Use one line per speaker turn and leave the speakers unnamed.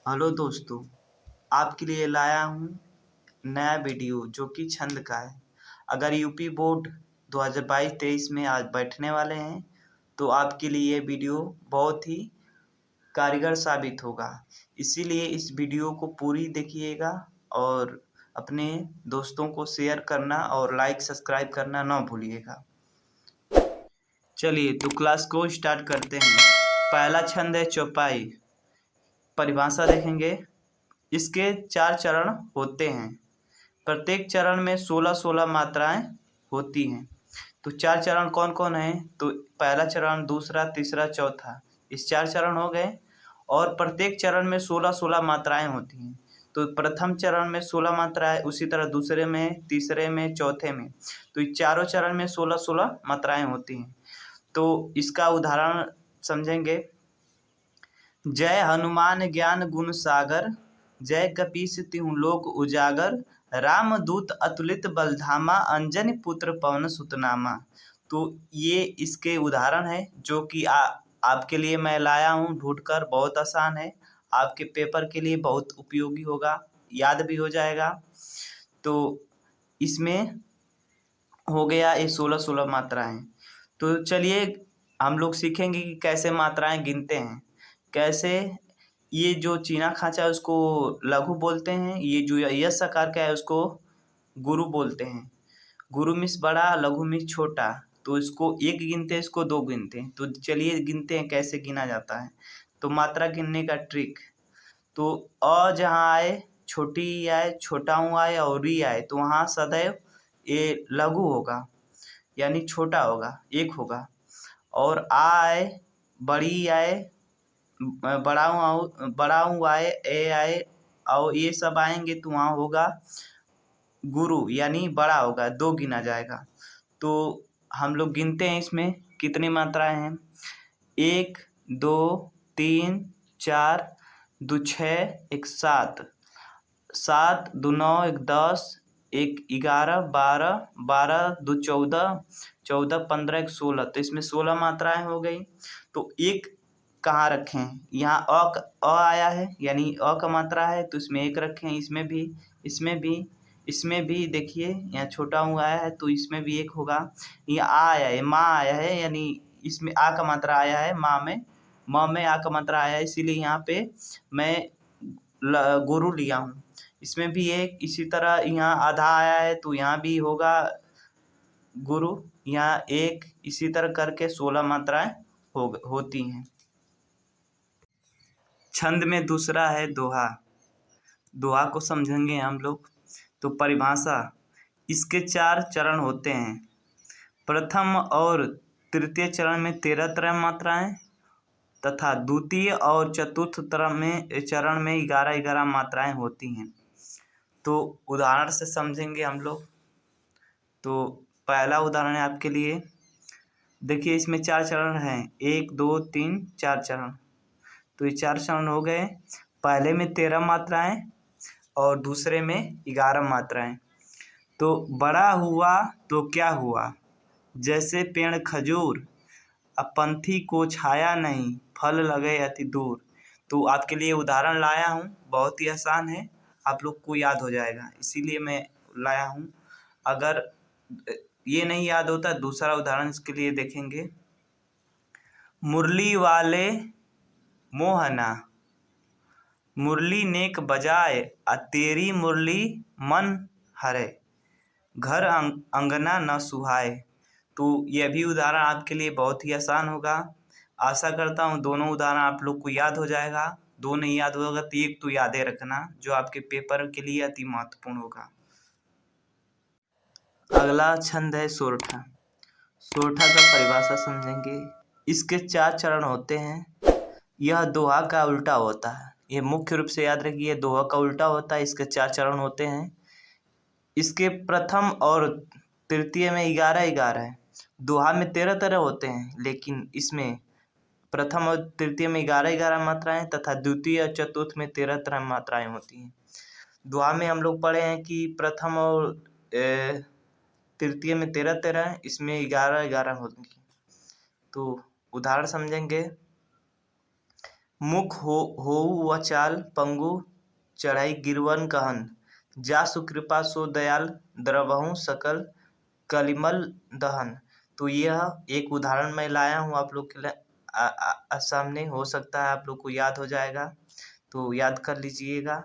Hello दोस्तों, आपके लिए लाया हूँ नया वीडियो जो कि छंद का है। अगर यूपी बोर्ड 2022-23 में आज बैठने वाले हैं तो आपके लिए ये वीडियो बहुत ही कारगर साबित होगा। इसीलिए इस वीडियो को पूरी देखिएगा और अपने दोस्तों को शेयर करना और लाइक सब्सक्राइब करना ना भूलिएगा। चलिए तो क्लास को स्टार्ट करते हैं। पहला छंद है चौपाई। परिभाषा देखेंगे। इसके 4 चरण होते हैं। प्रत्येक चरण में 16-16 मात्राएं होती हैं। तो 4 चरण कौन कौन हैं? तो पहला चरण, दूसरा, तीसरा, चौथा, इस 4 चरण हो गए। और प्रत्येक चरण में 16-16 मात्राएं होती हैं। तो प्रथम चरण में 16 मात्राएं, उसी तरह दूसरे में, तीसरे में, चौथे में। तो इस चारों चरण में 16-16 मात्राएं होती हैं। तो इसका उदाहरण समझेंगे। जय हनुमान ज्ञान गुण सागर, जय कपीस तिहुँ लोक उजागर, राम दूत अतुलित बलधामा, अंजनी पुत्र पवन सुत नामा। तो ये इसके उदाहरण है जो कि आपके लिए मैं लाया हूँ ढूंढकर। बहुत आसान है, आपके पेपर के लिए बहुत उपयोगी होगा, याद भी हो जाएगा। तो इसमें हो गया ये 16-16 मात्राएं। तो चलिए हम लोग सीखेंगे कि कैसे मात्राएं गिनते हैं। कैसे ये जो चीना खांचा है उसको लघु बोलते हैं, ये जो यस आकार का है उसको गुरु बोलते हैं। गुरु मीन्स बड़ा, लघु मीन्स छोटा। तो इसको एक गिनते हैं, इसको दो गिनते हैं। तो चलिए गिनते हैं कैसे गिना जाता है। तो मात्रा गिनने का ट्रिक। तो अ जहाँ आए, छोटी ई आए, छोटा ऊ आए और री आए, तो वहाँ सदैव ये लघु होगा यानी छोटा होगा, एक होगा। और आ आए, बड़ी आए, बड़ा ऊ आए, ए आए और ये सब आएंगे तो वहाँ होगा गुरु यानी बड़ा होगा, दो गिना जाएगा। तो हम लोग गिनते हैं इसमें कितनी मात्राएं हैं। 1 2 3 4 2 6 1 7, 7 2 9 1 10, 1 11 12, 12 2 14, 14 15 1 16। तो इसमें 16 मात्राएं हो गई। तो एक कहाँ रखें? यहाँ अ आया है यानी अ का मात्रा है तो इसमें एक रखें। इसमें भी, इसमें भी, इसमें भी देखिए यहाँ छोटा ऊ आया है तो इसमें भी एक होगा। यहाँ आ आया है, माँ आया है यानी इसमें आ का मात्रा आया है। माँ में, म में आ का मात्रा आया है, इसीलिए यहाँ पे मैं गुरु लिया हूँ। इसमें भी एक, इसी तरह यहाँ आधा आया है तो यहाँ भी होगा गुरु, यहाँ एक, इसी तरह करके 16 मात्राएं होती हैं। छंद में दूसरा है दोहा। दोहा को समझेंगे हम लोग। तो परिभाषा। इसके 4 चरण होते हैं। प्रथम और तृतीय चरण में 13 मात्राएं तथा द्वितीय और चतुर्थ चरण में 11 मात्राएं होती हैं। तो उदाहरण से समझेंगे हम लोग। तो पहला उदाहरण है आपके लिए। देखिए इसमें 4 चरण हैं, 1 2 3 4 चरण। तो ये 4 चरण हो गए। पहले में 13 मात्राएं और दूसरे में 11 मात्राएं। तो बड़ा हुआ तो क्या हुआ, जैसे पेड़ खजूर, अब पंथी को छाया नहीं, फल लगे अति दूर। तो आपके लिए उदाहरण लाया हूँ, बहुत ही आसान है, आप लोग को याद हो जाएगा, इसीलिए मैं लाया हूँ। अगर ये नहीं याद होता दूसरा उदाहरण इसके लिए देखेंगे। मुरली वाले मोहना, मुरली नेक बजाए तेरी मुरली मन हरे, घर अंगना न सुहाए। तो यह भी उदाहरण आपके लिए बहुत ही आसान होगा। आशा करता हूँ दोनों उदाहरण आप लोग को याद हो जाएगा। दो नहीं याद होगा तो एक तो यादें रखना, जो आपके पेपर के लिए अति महत्वपूर्ण होगा। अगला छंद है सोरठा। सोरठा का परिभाषा समझेंगे। इसके 4 चरण होते हैं। यह दोहा का उल्टा होता है। ये मुख्य रूप से याद रखिए, दोहा का उल्टा होता है। इसके 4 चरण होते हैं। इसके प्रथम और तृतीय में 11 है। दोहा में 13 होते हैं, लेकिन इसमें प्रथम और तृतीय में 11 मात्राएं तथा द्वितीय और चतुर्थ में 13 मात्राएं होती हैं। दोहा में हम लोग पढ़े हैं कि प्रथम और तृतीय में 13, इसमें 11 होगी। तो उदाहरण समझेंगे। मुख होऊ व चाल पंगु चढ़ाई गिरवन कहन। जासु कृपा सो दयाल द्रवहु सकल कलिमल दहन। तो यह एक उदाहरण मैं लाया हूँ आप लोग के लिए सामने, हो सकता है आप लोग को याद हो जाएगा, तो याद कर लीजिएगा।